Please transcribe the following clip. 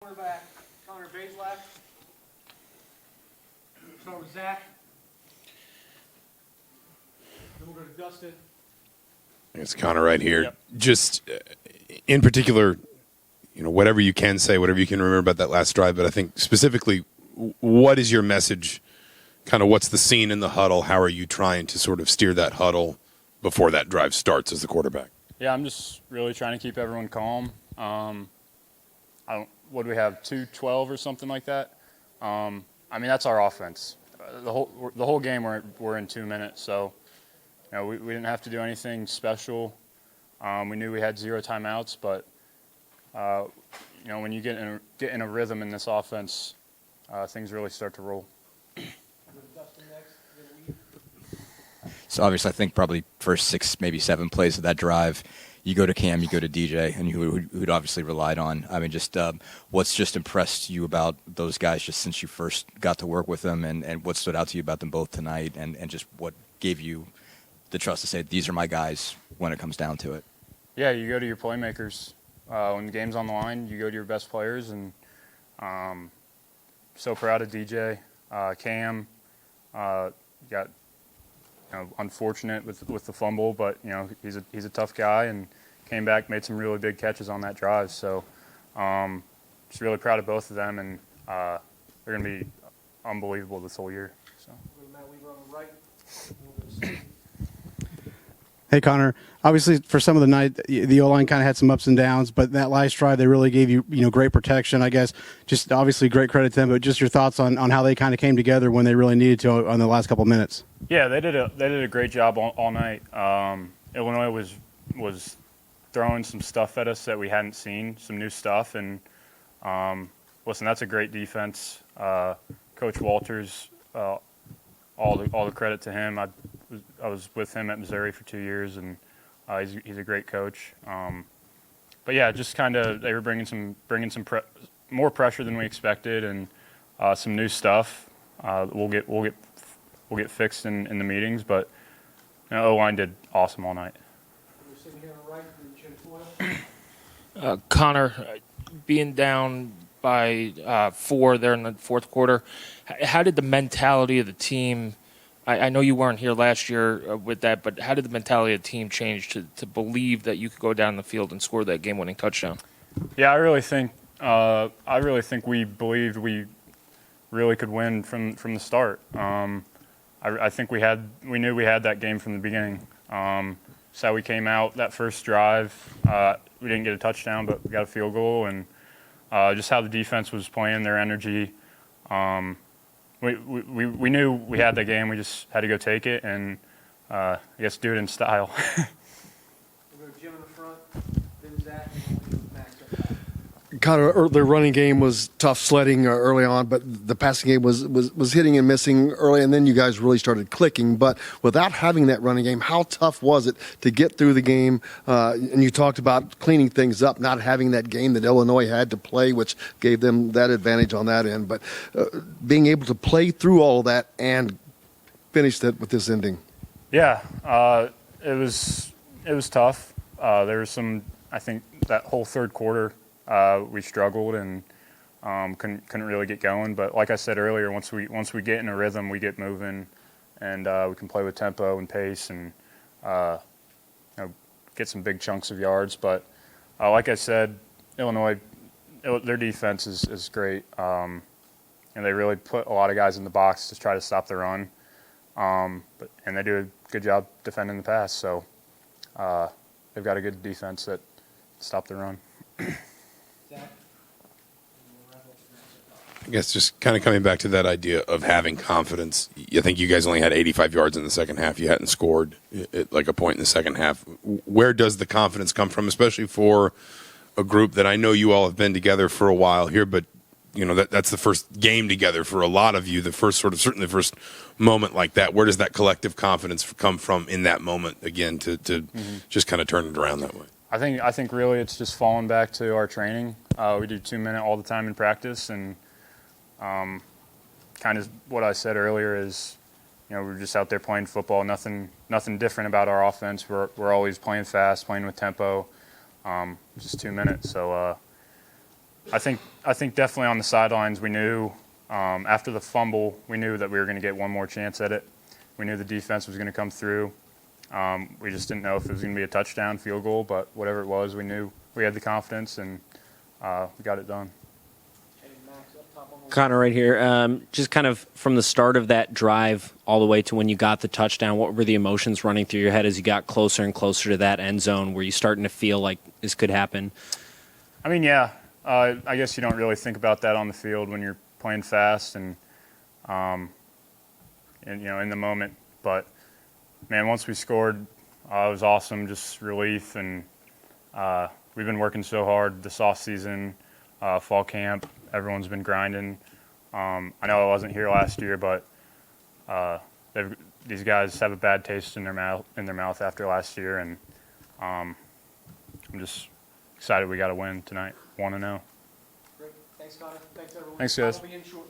Quarterback Connor Bazelak. Start with Zach. Then we'll go to Dustin. It's Connor right here. Yep. Just in particular, whatever you can say, whatever you can remember about that last drive, but I think specifically, what is your message? Kind of what's the scene in the huddle? How are you trying to sort of steer that huddle before that drive starts as the quarterback? Yeah, I'm just really trying to keep everyone calm. What do we have, 2-12 or something like that? That's our offense. The whole game we're in 2 minutes, so we didn't have to do anything special. We knew we had 0 timeouts, but when you get in a rhythm in this offense, things really start to roll. So obviously, I think probably first 6, maybe 7 plays of that drive, you go to Cam, you go to DJ, and who'd obviously relied on. What's just impressed you about those guys just since you first got to work with them, and what stood out to you about them both tonight, and just what gave you the trust to say, these are my guys when it comes down to it? Yeah, you go to your playmakers. When the game's on the line, you go to your best players, and so proud of DJ. Cam got unfortunate with the fumble, but he's a tough guy and came back, made some really big catches on that drive. So just really proud of both of them, and they're going to be unbelievable this whole year. So. Hey, Connor. Obviously, for some of the night, the O-line kind of had some ups and downs, but that last drive, they really gave you, great protection. I guess just obviously great credit to them, but just your thoughts on how they kind of came together when they really needed to on the last couple of minutes. Yeah, they did a great job all night. Illinois was throwing some stuff at us that we hadn't seen, some new stuff, and listen, that's a great defense. Coach Walters, all the credit to him. I was with him at Missouri for 2 years, and he's a great coach. But yeah, just kind of they were bringing some more pressure than we expected, and some new stuff. We'll get fixed in the meetings, but O-line did awesome all night. Connor, being down by 4 there in the fourth quarter, how did the mentality of the team? I know you weren't here last year with that, but how did the mentality of the team change to believe that you could go down the field and score that game-winning touchdown? Yeah, I really think we believed we really could win from the start. I think we knew we had that game from the beginning. So we came out that first drive. We didn't get a touchdown, but we got a field goal, and just how the defense was playing, their energy. We knew we had that game. We just had to go take it and I guess do it in style. We'll go to Jim in the front, then Zach, and then Max up top. Connor, the running game was tough sledding early on, but the passing game was hitting and missing early, and then you guys really started clicking. But without having that running game, how tough was it to get through the game? And you talked about cleaning things up, not having that game that Illinois had to play, which gave them that advantage on that end. But being able to play through all of that and finish that with this ending. Yeah, it was tough. There was some, I think, that whole third quarter. We struggled and couldn't really get going. But like I said earlier, once we get in a rhythm, we get moving, and we can play with tempo and pace and get some big chunks of yards. But like I said, Illinois, their defense is great, and they really put a lot of guys in the box to try to stop the run. And they do a good job defending the pass. So they've got a good defense that stop the run. I guess just kind of coming back to that idea of having confidence. I think you guys only had 85 yards in the second half. You hadn't scored at like a point in the second half. Where does the confidence come from, especially for a group that I know you all have been together for a while here, but that's the first game together for a lot of you, certainly the first moment like that. Where does that collective confidence come from in that moment, again, to just kind of turn it around that way? I think really it's just falling back to our training. We do 2-minute all the time in practice, and kind of what I said earlier is, we're just out there playing football. Nothing different about our offense. We're always playing fast, playing with tempo. Just 2 minutes. So I think definitely on the sidelines we knew after the fumble we knew that we were going to get one more chance at it. We knew the defense was going to come through. We just didn't know if it was going to be a touchdown, field goal, but whatever it was, we knew we had the confidence and we got it done. Connor, right here. Just kind of from the start of that drive all the way to when you got the touchdown, what were the emotions running through your head as you got closer and closer to that end zone? Were you starting to feel like this could happen? I mean, yeah. I guess you don't really think about that on the field when you're playing fast and you know, in the moment. But man, once we scored, it was awesome. Just relief, and we've been working so hard this off season, fall camp. Everyone's been grinding. I know I wasn't here last year, but these guys have a bad taste in their mouth after last year, and I'm just excited we got a win tonight, 1-0. Great. Thanks, Connor. Thanks, everyone. Thanks, guys. I'll be in shortly.